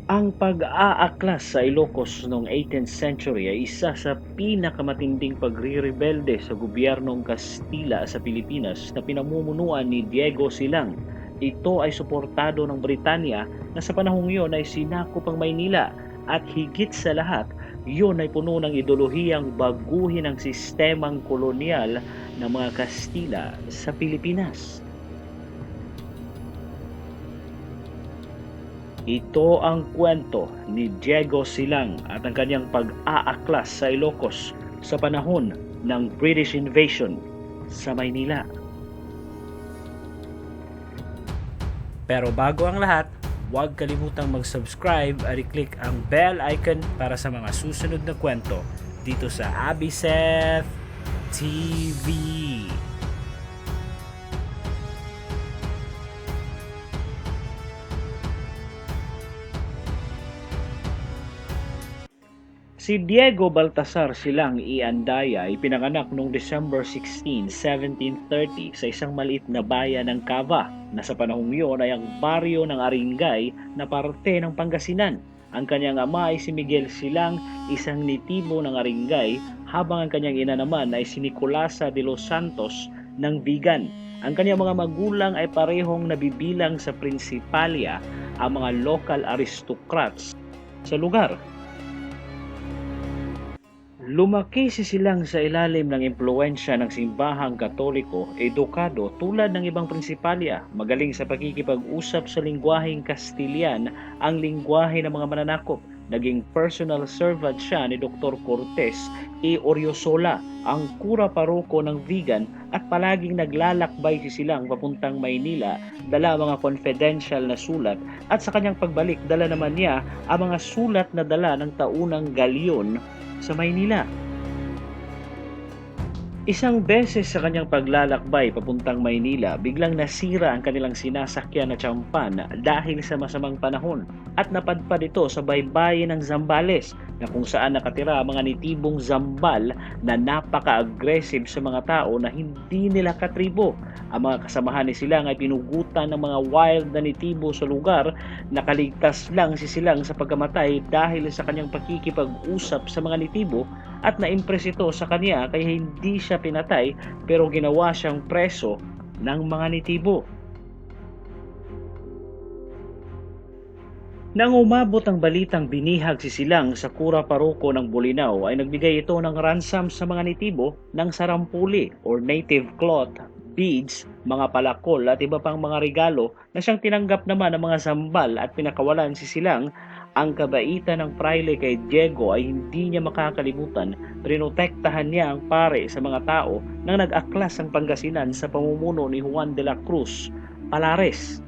Ang pag-aaklas sa Ilocos noong 18th century ay isa sa pinakamatinding pagrirebelde sa gobyernong Kastila sa Pilipinas na pinamumunuan ni Diego Silang. Ito ay suportado ng Britanya na sa panahong iyon ay sinakop ang Maynila at higit sa lahat, iyon ay puno ng ideolohiyang baguhin ang sistemang kolonyal ng mga Kastila sa Pilipinas. Ito ang kwento ni Diego Silang at ang kanyang pag-aaklas sa Ilocos sa panahon ng British invasion sa Maynila. Pero bago ang lahat, huwag kalimutang mag-subscribe at i-click ang bell icon para sa mga susunod na kwento dito sa Abiseth TV. Si Diego Baltasar Silang y Andaya ay pinanganak noong December 16, 1730 sa isang maliit na bayan ng Cava na sa panahong iyon ay ang baryo ng Aringay na parte ng Pangasinan. Ang kanyang ama ay si Miguel Silang, isang nitibo ng Aringay, habang ang kanyang ina naman ay si Nicolasa de los Santos ng Vigan. Ang kanyang mga magulang ay parehong nabibilang sa prinsipalya, ang mga local aristocrats sa lugar. Lumaki si Silang sa ilalim ng impluwensya ng simbahang Katoliko, edukado tulad ng ibang prinsipalya, magaling sa pakikipag-usap sa lingwaheng Kastilyan, ang lingwahe ng mga mananakop. Naging personal servant siya ni Dr. Cortes E. Oriosola, ang kura paroko ng Vigan, at palaging naglalakbay si Silang papuntang Maynila, dala mga confidential na sulat, at sa kanyang pagbalik dala naman niya ang mga sulat na dala ng taunang galyon sa Maynila. Isang beses sa kanyang paglalakbay papuntang Maynila, biglang nasira ang kanilang sinasakyan na tsampan dahil sa masamang panahon at napadpad ito sa baybayin ng Zambales na kung saan nakatira ang mga nitibong Zambal na napaka-aggressive sa mga tao na hindi nila katribo. Ang mga kasamahan ni Silang ay pinugutan ng mga wild na nitibo sa lugar. Nakaligtas lang si Silang sa pagkamatay dahil sa kanyang pakikipag-usap sa mga nitibo at na-impress ito sa kanya kaya hindi siya pinatay pero ginawa siyang preso ng mga nitibo. Nang umabot ang balitang binihag si Silang sa kura paroko ng Bolinao ay nagbigay ito ng ransom sa mga nitibo ng sarampuli or native cloth, beads, mga palakol at iba pang mga regalo na siyang tinanggap naman ng mga Zambal at pinakawalan si Silang. Ang kabaitan ng praile kay Diego ay hindi niya makakalimutan. Prinotektahan niya ang pare sa mga tao nang nag-aklas ang Pangasinan sa pamumuno ni Juan de la Cruz Palares.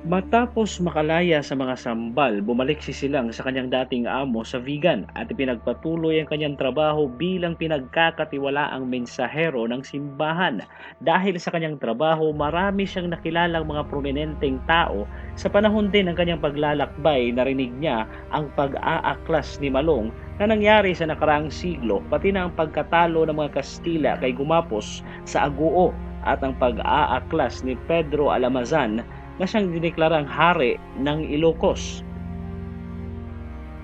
Matapos makalaya sa mga Sambal, bumalik si Silang sa kanyang dating amo sa Vigan at ipinagpatuloy ang kanyang trabaho bilang pinagkakatiwalaang mensahero ng simbahan. Dahil sa kanyang trabaho, marami siyang nakilalang mga prominenteng tao. Sa panahon din ng kanyang paglalakbay, narinig niya ang pag-aaklas ni Malong na nangyari sa nakaraang siglo, pati na ang pagkatalo ng mga Kastila kay Gumapos sa Aguo at ang pag-aaklas ni Pedro Alamazan na siyang dineklarang hari ng Ilocos.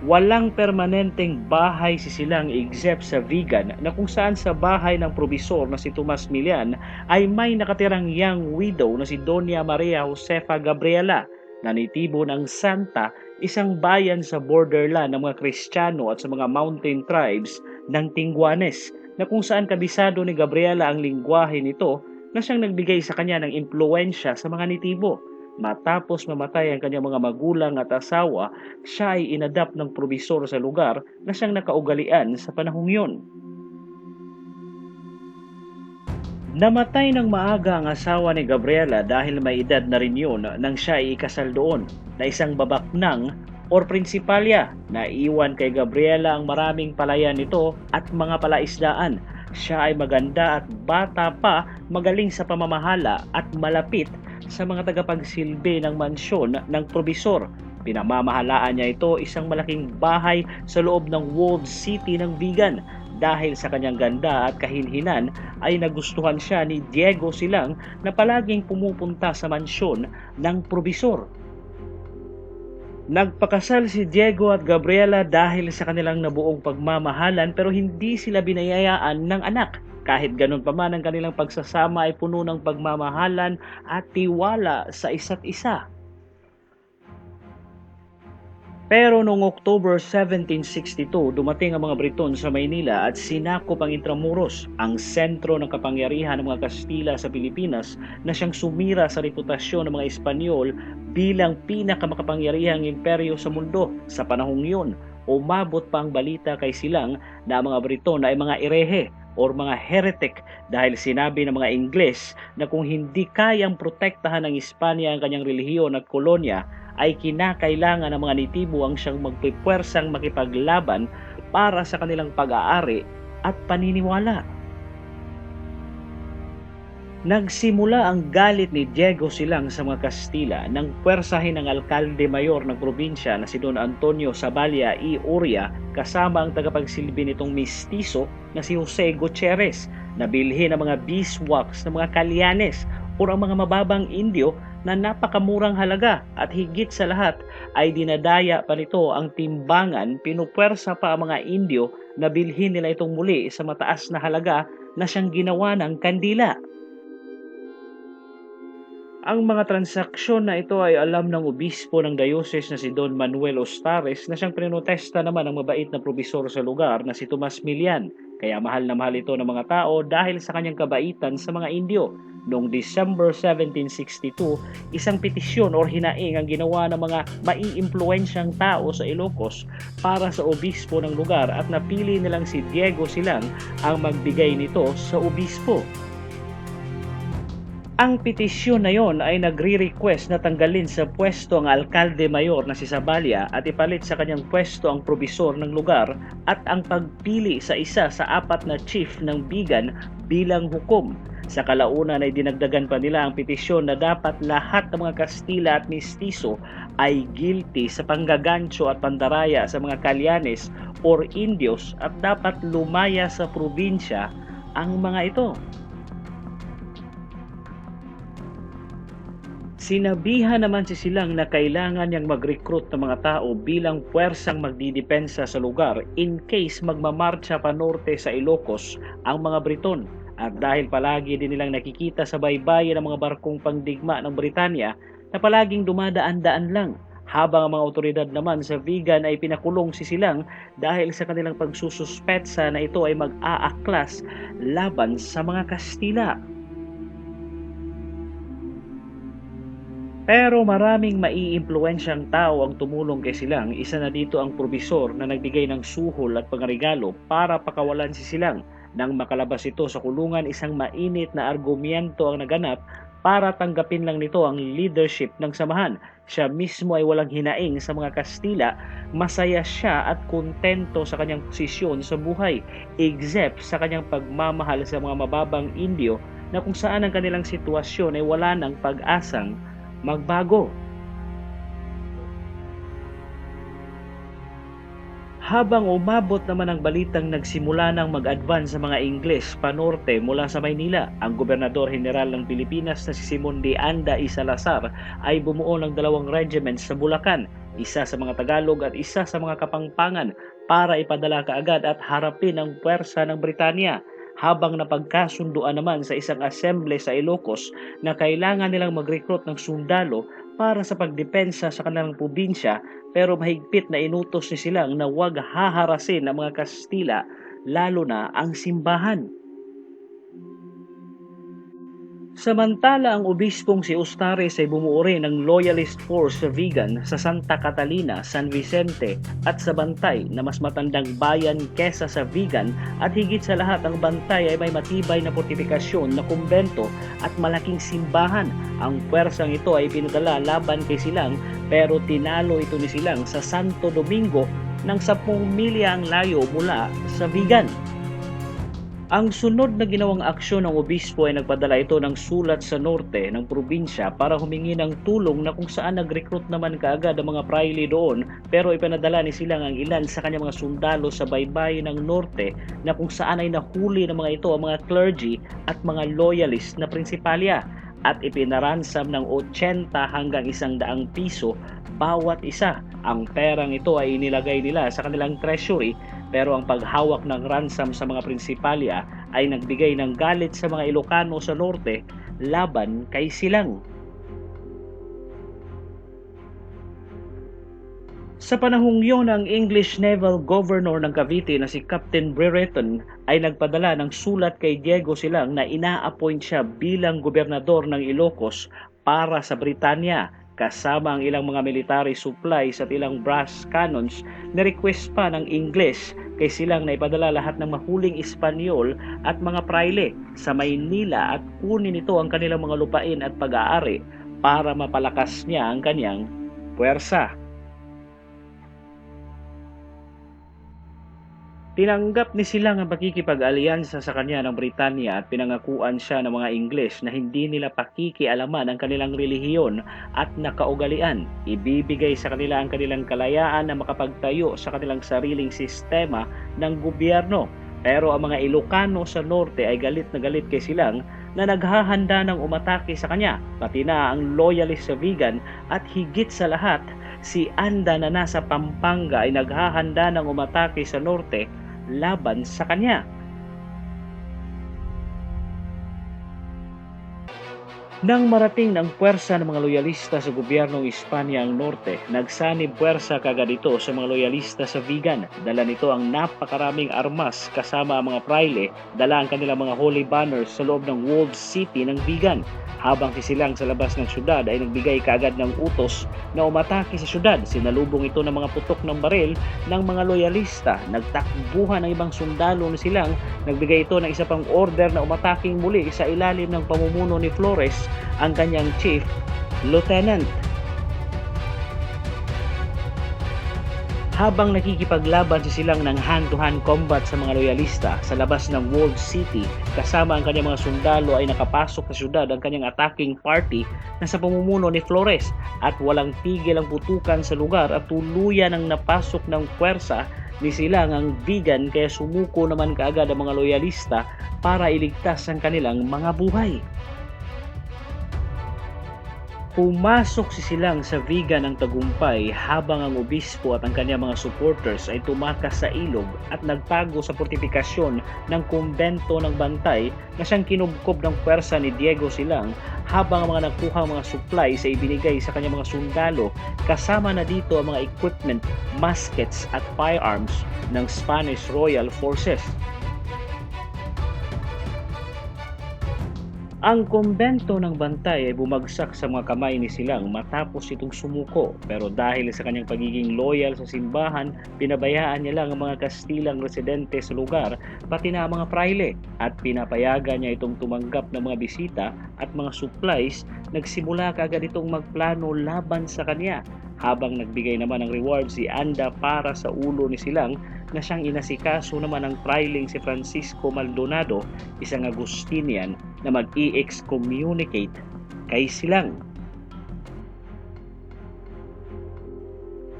Walang permanenteng bahay si Silang except sa Vigan na kung saan sa bahay ng probisor na si Tomas Milian ay may nakatirang young widow na si Doña Maria Josefa Gabriela na nitibo ng Santa, isang bayan sa borderland ng mga Kristiyano at sa mga mountain tribes ng Tinguanes na kung saan kabisado ni Gabriela ang lingwahe nito na siyang nagbigay sa kanya ng impluwensya sa mga nitibo. Matapos mamatay ang kanyang mga magulang at asawa, siya ay inadapt ng probisor sa lugar na siyang nakaugalian sa panahong yun. Namatay ng maaga ang asawa ni Gabriela dahil may edad na rin yun nang siya ay ikasal doon na isang babaknang or prinsipalya na iwan kay Gabriela ang maraming palayan nito at mga palaisdaan. Siya ay maganda at bata pa, magaling sa pamamahala at malapit sa mga tagapagsilbi ng mansyon ng probisor. Pinamamahalaan niya ito isang malaking bahay sa loob ng walled city ng Vigan. Dahil sa kanyang ganda at kahinhinan ay nagustuhan siya ni Diego Silang na palaging pumupunta sa mansyon ng probisor. Nagpakasal si Diego at Gabriela dahil sa kanilang nabuong pagmamahalan pero hindi sila binayayaan ng anak. Kahit ganun pa man ang kanilang pagsasama ay puno ng pagmamahalan at tiwala sa isa't isa. Pero noong October 1762, dumating ang mga Briton sa Maynila at sinakop ang Intramuros, ang sentro ng kapangyarihan ng mga Kastila sa Pilipinas na siyang sumira sa reputasyon ng mga Espanyol bilang pinakamakapangyarihang imperyo sa mundo. Sa panahong yun, umabot pa ang balita kay Silang na ang mga Briton ay mga erehe or mga heretic dahil sinabi ng mga Ingles na kung hindi kayang protektahan ng Espanya ang kanyang relihiyon at kolonya, ay kinakailangan ng mga nitibo ang siyang magpipwersang makipaglaban para sa kanilang pag-aari at paniniwala. Nagsimula ang galit ni Diego Silang sa mga Kastila nang pwersahin ng alkalde mayor ng probinsya na si Don Antonio Sabalia y Uria kasama ang tagapagsilbi nitong mistiso na si Jose Gutierrez na bilhin ng mga beeswax ng mga Kalyanes o ang mga mababang Indio na napakamurang halaga at higit sa lahat ay dinadaya pa nito ang timbangan, pinupwersa pa ang mga Indio na bilhin nila itong muli sa mataas na halaga na siyang ginawa ng kandila. Ang mga transaksyon na ito ay alam ng obispo ng diocese na si Don Manuel Ostares na siyang pinotesta naman ng mabait na probisor sa lugar na si Tomas Milian. Kaya mahal na mahal ito ng mga tao dahil sa kanyang kabaitan sa mga Indio. Noong December 1762, isang petisyon o hinaing ang ginawa ng mga maiimpluwensyang tao sa Ilocos para sa obispo ng lugar at napili nilang si Diego Silang ang magbigay nito sa obispo. Ang petisyon na yon ay nagre-request na tanggalin sa pwesto ang alkalde mayor na si Sabalia at ipalit sa kanyang pwesto ang probisor ng lugar at ang pagpili sa isa sa 4 na chief ng Bigan bilang hukom. Sa kalaunan ay dinagdagan pa nila ang petisyon na dapat lahat ng mga Kastila at Mistiso ay guilty sa panggagancho at pandaraya sa mga Kalyanes or Indios at dapat lumaya sa probinsya ang mga ito. Sinabihan naman si Silang na kailangan niyang mag-recruit ng mga tao bilang puwersang magdidepensa sa lugar in case magmamarcha pa norte sa Ilocos ang mga Briton. At dahil palagi din nilang nakikita sa baybayin ang mga barkong pangdigma ng Britanya na palaging dumadaan-daan lang, habang ang mga otoridad naman sa Vigan ay pinakulong si Silang dahil sa kanilang pagsususpetsa na ito ay mag-aaklas laban sa mga Kastila. Pero maraming maiimpluwensyang tao ang tumulong kay Silang. Isa na dito ang probisor na nagbigay ng suhol at pangarigalo para pakawalan si Silang. Nang makalabas ito sa kulungan, isang mainit na argumento ang naganap para tanggapin lang nito ang leadership ng samahan. Siya mismo ay walang hinaing sa mga Kastila, masaya siya at kontento sa kanyang posisyon sa buhay, except sa kanyang pagmamahal sa mga mababang Indio na kung saan ang kanilang sitwasyon ay wala ng pag-asang magbago. Habang umabot naman ang balitang nagsimula ng mag-advance sa mga Ingles panorte mula sa Maynila, ang Gobernador General ng Pilipinas na si Simon de Anda y Salazar ay bumuo ng 2 regiments sa Bulacan, isa sa mga Tagalog at isa sa mga Kapampangan para ipadala kaagad at harapin ang puwersa ng Britanya. Habang napagkasunduan naman sa isang asemble sa Ilocos na kailangan nilang mag-recruit ng sundalo para sa pagdepensa sa kanilang probinsya, pero mahigpit na inutos ni Silang na huwag haharasin ang mga Kastila, lalo na ang simbahan. Samantala, ang obispong si Ostares ay bumuo rin ng loyalist force sa Vigan, sa Santa Catalina, San Vicente at sa Bantay na mas matandang bayan kesa sa Vigan, at higit sa lahat ang Bantay ay may matibay na fortifikasyon na kumbento at malaking simbahan. Ang puwersang ito ay pinadala laban kay Silang pero tinalo ito ni Silang sa Santo Domingo ng 10 milya ang layo mula sa Vigan. Ang sunod na ginawang aksyon ng obispo ay nagpadala ito ng sulat sa norte ng probinsya para humingi ng tulong na kung saan nag-recruit naman kaagad ang mga praile doon, pero ipanadala ni Silang ang ilan sa kanyang mga sundalo sa baybayin ng norte na kung saan ay nahuli ng mga ito ang mga clergy at mga loyalist na prinsipalya. at ipinaransam ng 80 hanggang 100 piso bawat isa. Ang perang ito ay inilagay nila sa kanilang treasury, pero ang paghawak ng ransom sa mga prinsipalya ay nagbigay ng galit sa mga Ilocano sa norte laban kay Silang. Sa panahong yun, ang English Naval Governor ng Cavite na si Captain Brereton ay nagpadala ng sulat kay Diego Silang na ina-appoint siya bilang gobernador ng Ilocos para sa Britanya, kasama ang ilang mga military supplies at ilang brass cannons. Na-request pa ng English kay Silang na ipadala lahat ng mahuling Espanyol at mga praile sa Maynila at kunin ito ang kanilang mga lupain at pag-aari para mapalakas niya ang kanyang puwersa. Tinanggap ni Silang ang pakikipag-alyansa sa kanya ng Britanya at pinangakuan siya ng mga Ingles na hindi nila pakikialaman ang kanilang relihiyon at nakaugalian. Ibibigay sa kanila ang kanilang kalayaan na makapagtayo sa kanilang sariling sistema ng gobyerno. Pero ang mga Ilocano sa norte ay galit na galit kay Silang na naghahanda ng umatake sa kanya, pati na ang loyalist sa Vigan, at higit sa lahat, si Anda na nasa Pampanga ay naghahanda ng umatake sa norte laban sa kanya. Nang marating ng puwersa ng mga loyalista sa gobyernong Espanya ang norte, nagsanib puwersa kagad ito sa mga loyalista sa Vigan. Dala nito ang napakaraming armas kasama ang mga praile, dala ang kanilang mga holy banners sa loob ng walled city ng Vigan. Habang si Silang sa labas ng syudad ay nagbigay kaagad ng utos na umatake sa syudad. Sinalubong ito ng mga putok ng baril ng mga loyalista. Nagtakbuhan ang ibang sundalo ni Silang. Nagbigay ito ng isa pang order na umataking muli sa ilalim ng pamumuno ni Flores, ang kanyang chief lieutenant. Habang nakikipaglaban si Silang ng hand-to-hand combat sa mga loyalista sa labas ng walled city, kasama ang kanyang mga sundalo ay nakapasok sa syudad ang kanyang attacking party na sa pamumuno ni Flores, at walang tigil ang putukan sa lugar at tuluyan ang napasok ng puwersa ni Silang ang Vigan, kaya sumuko naman kaagad ang mga loyalista para iligtas ang kanilang mga buhay. Pumasok si Silang sa Vigan ng tagumpay habang ang obispo at ang kanyang mga supporters ay tumakas sa ilog at nagtago sa fortifikasyon ng kumbento ng Bantay na siyang kinubkob ng puwersa ni Diego Silang, habang ang mga nakuhang mga supplies ay ibinigay sa kanyang mga sundalo, kasama na dito ang mga equipment, muskets at firearms ng Spanish Royal Forces. Ang kumbento ng Bantay ay bumagsak sa mga kamay ni Silang matapos itong sumuko, pero dahil sa kanyang pagiging loyal sa simbahan, pinabayaan niya lang ang mga Kastilang residente sa lugar, pati na ang mga praile, at pinapayagan niya itong tumanggap ng mga bisita at mga supplies. Nagsimula kaagad itong magplano laban sa kanya, habang nagbigay naman ng reward si Anda para sa ulo ni Silang, na siyang inasikaso naman ng prailing si Francisco Maldonado, isang Agustinian, na mag-i-excommunicate kay Silang.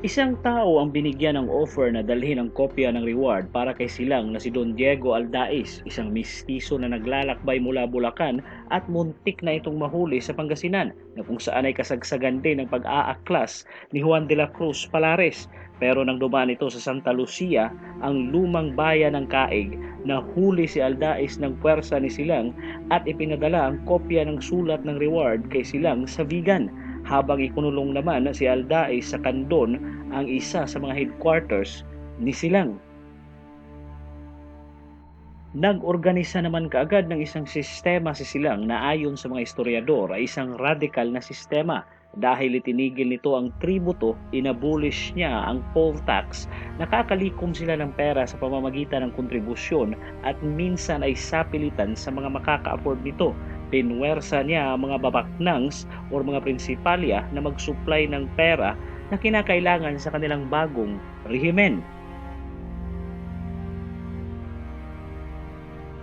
Isang tao ang binigyan ng offer na dalhin ang kopya ng reward para kay Silang na si Don Diego Aldaiz, isang mistiso na naglalakbay mula Bulacan at muntik na itong mahuli sa Pangasinan, na kung saan ay kasagsagan din ng pag-aaklas ni Juan de la Cruz Palares. Pero nang dumaan ito sa Santa Lucia, ang lumang bayan ng Caig, nahuli si Aldaiz ng puwersa ni Silang at ipinadala ang kopya ng sulat ng reward kay Silang sa Vigan, habang ikunulong naman si Aldaiz sa Candon, ang isa sa mga headquarters ni Silang. Nag-organisa naman kaagad ng isang sistema si Silang na ayon sa mga historiador ay isang radical na sistema. Dahil itinigil nito ang tributo, inabolish niya ang poll tax, nakakalikom sila ng pera sa pamamagitan ng kontribusyon at minsan ay sapilitan sa mga makaka-afford nito. Pinwersa niya ang mga babaknangs o mga prinsipalya na mag-supply ng pera na kinakailangan sa kanilang bagong rehimen.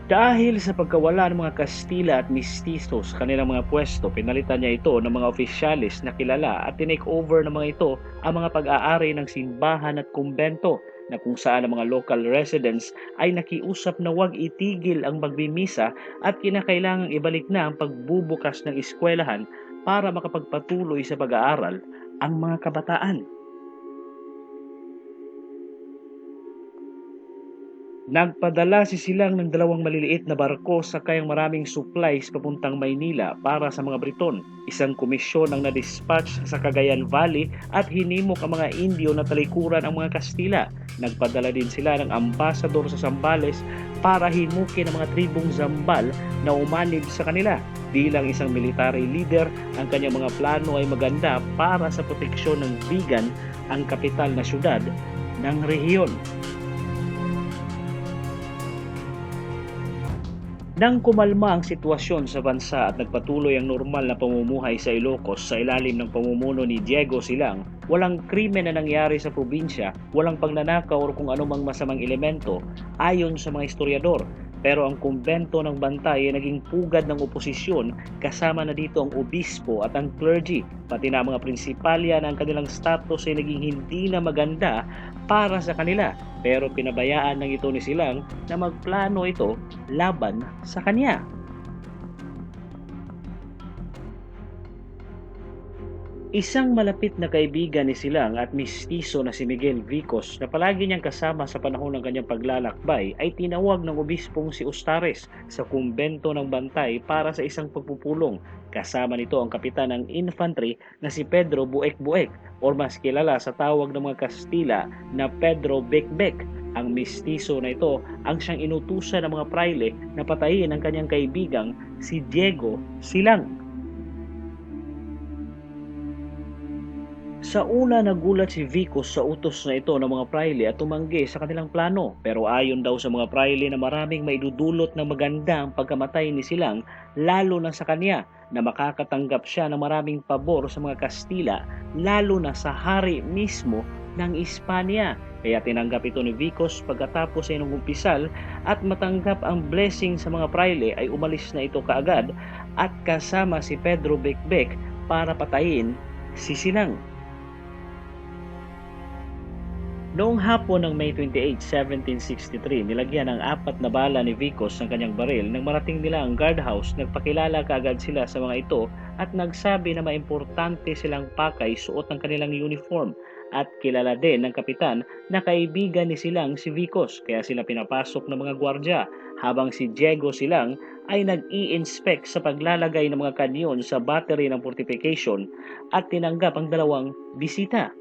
Dahil sa pagkawala ng mga Kastila at Mistiso sa kanilang mga pwesto, pinalitan niya ito ng mga opisyalis na kilala at tinake over ng mga ito ang mga pag-aari ng simbahan at kumbento. na kung saan ang mga local residents ay nakiusap na huwag itigil ang magbimisa at kinakailangang ibalik na ang pagbubukas ng eskwelahan para makapagpatuloy sa pag-aaral ang mga kabataan. Nagpadala si Silang ng 2 maliliit na barko sa kayang maraming supplies papuntang Maynila para sa mga Briton. Isang komisyon ang na-dispatch sa Cagayan Valley at hinimok ang mga Indio na talikuran ang mga Kastila. Nagpadala din sila ng ambasador sa Zambales para himukin ang mga tribong Zambal na umanib sa kanila. Bilang isang military leader, ang kanyang mga plano ay maganda para sa proteksyon ng Vigan, ang kapital na syudad ng rehiyon. Nang kumalma ang sitwasyon sa bansa at nagpatuloy ang normal na pamumuhay sa Ilocos sa ilalim ng pamumuno ni Diego Silang, walang krimen na nangyari sa probinsya, walang pagnanakaw o kung anumang masamang elemento ayon sa mga historiador. Pero ang kumbento ng Bantay ay naging pugad ng oposisyon, kasama na dito ang obispo at ang clergy, pati na mga prinsipalya na ang kanilang status ay naging hindi na maganda para sa kanila. Pero pinabayaan ng ito ni Silang na magplano ito laban sa kanya. Isang malapit na kaibigan ni Silang at mistiso na si Miguel Vicos na palagi niyang kasama sa panahon ng kanyang paglalakbay ay tinawag ng obispong si Ustares sa kumbento ng Bantay para sa isang pagpupulong. Kasama nito ang kapitan ng infantry na si Pedro Buek-Buek o mas kilala sa tawag ng mga Kastila na Pedro Bekbek. Ang mistiso na ito ang siyang inutusan ng mga praile na patayin ang kanyang kaibigang si Diego Silang. Sa una nagulat si Vicos sa utos na ito ng mga praile at tumanggi sa kanilang plano, pero ayon daw sa mga praile na maraming maidudulot ng maganda ang pagkamatay ni Silang, lalo na sa kanya na makakatanggap siya ng maraming pabor sa mga Kastila, lalo na sa hari mismo ng Espanya. Kaya tinanggap ito ni Vicos pagkatapos ay nangumpisal at matanggap ang blessing sa mga praile ay umalis na ito kaagad at kasama si Pedro Bekbek para patayin si Silang. Noong hapon ng May 28, 1763, nilagyan ng 4 na bala ni Vicos ang kanyang baril. Nang marating nila ang guardhouse, nagpakilala kaagad sila sa mga ito at nagsabi na maimportante silang pakay suot ng kanilang uniform. At kilala din ng kapitan na kaibigan ni Silang si Vicos, kaya sila pinapasok ng mga gwardya habang si Diego Silang ay nag-i-inspect sa paglalagay ng mga kanyon sa battery ng fortification at tinanggap ang 2 bisita.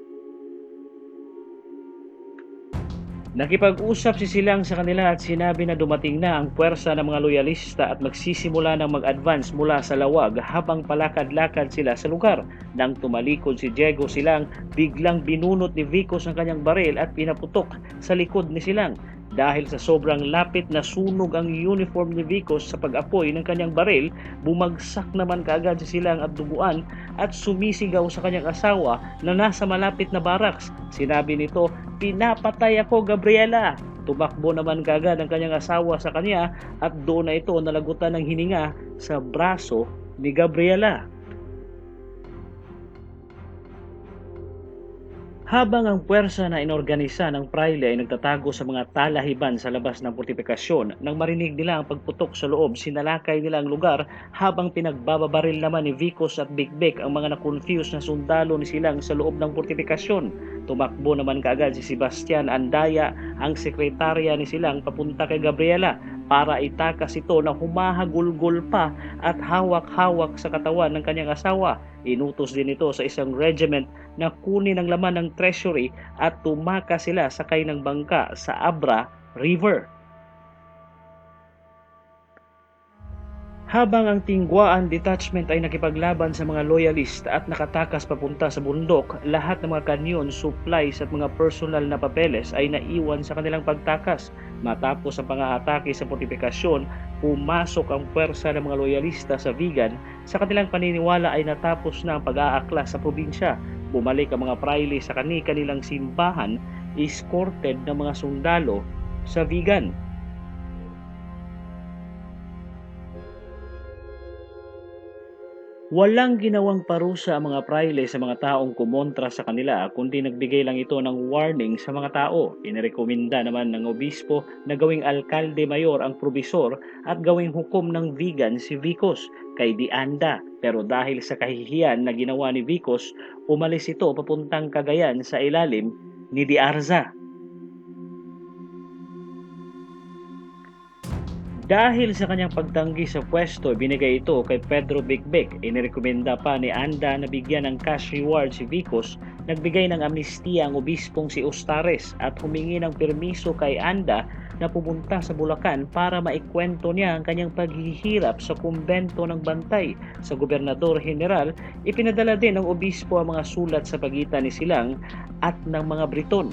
Nakipag-usap si Silang sa kanila at sinabi na dumating na ang puwersa ng mga loyalista at magsisimula ng mag-advance mula sa lawag habang palakad-lakad sila sa lugar. Nang tumalikod si Diego Silang, biglang binunot ni Vicos ang kanyang baril at pinaputok sa likod ni Silang. Dahil sa sobrang lapit na sunog ang uniform ni Vicos sa pag-apoy ng kanyang baril, bumagsak naman kaagad si Silang at duguan at sumisigaw sa kanyang asawa na nasa malapit na barracks. Sinabi nito, "Pinapatay ako, Gabriela!" Tumakbo naman kaagad ang kanyang asawa sa kanya at doon na ito nalagutan ng hininga sa braso ni Gabriela. Habang ang puwersa na inorganisa ng praile ay nagtatago sa mga talahiban sa labas ng fortifikasyon, nang marinig nila ang pagputok sa loob, sinalakay nila ang lugar habang pinagbababaril naman ni Vicos at Bekbek ang mga na-confuse na sundalo ni Silang sa loob ng fortifikasyon. Tumakbo naman kaagad si Sebastian Andaya, ang sekretarya ni Silang, papunta kay Gabriela para itakas ito na humahagulgol pa at hawak-hawak sa katawan ng kanyang asawa. Inutos din ito sa isang regiment na kunin ang laman ng treasury at tumakas sila sakay ng bangka sa Abra River. Habang ang Tingguaan Detachment ay nakipaglaban sa mga loyalist at nakatakas papunta sa bundok, lahat ng mga kanyon, supplies at mga personal na papeles ay naiwan sa kanilang pagtakas. Matapos ang pang-aatake sa fortifikasyon, pumasok ang puwersa ng mga loyalista sa Vigan. Sa kanilang paniniwala ay natapos na ang pag-aaklas sa probinsya. Bumalik ang mga praile sa kanilang simbahan, escorted ng mga sundalo sa Vigan. Walang ginawang parusa ang mga prayle sa mga taong kumontra sa kanila, kundi nagbigay lang ito ng warning sa mga tao. Inirekomenda naman ng obispo na gawing alkalde mayor ang probisor at gawing hukom ng vegan si Vicos kay Dianda. Pero dahil sa kahihiyan na ginawa ni Vicos, umalis ito papuntang Cagayan sa ilalim ni Diarza. Dahil sa kanyang pagtanggi sa pwesto, binigay ito kay Pedro Bigbig. Inirekomenda pa ni Anda na bigyan ng cash reward si Vicos. Nagbigay ng amnestiya ang obispong si Ustares at humingi ng permiso kay Anda na pumunta sa Bulacan para maikwento niya ang kanyang paghihirap sa kumbento ng Bantay. Sa Gobernador General, ipinadala din ng obispo ang mga sulat sa pagitan ni Silang at ng mga Briton.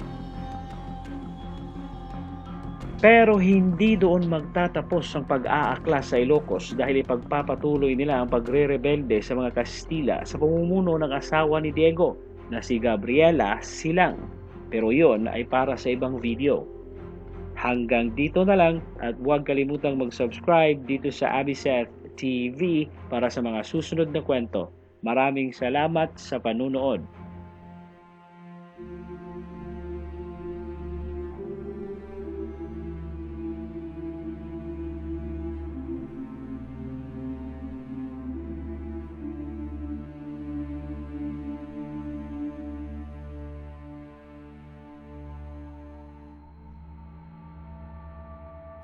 Pero hindi doon magtatapos ang pag-aaklas sa Ilocos dahil ipagpapatuloy nila ang pagre-rebelde sa mga Kastila sa pamumuno ng asawa ni Diego na si Gabriela Silang. Pero yon ay para sa ibang video. Hanggang dito na lang at huwag kalimutang mag-subscribe dito sa Abiseth TV para sa mga susunod na kwento. Maraming salamat sa panunood.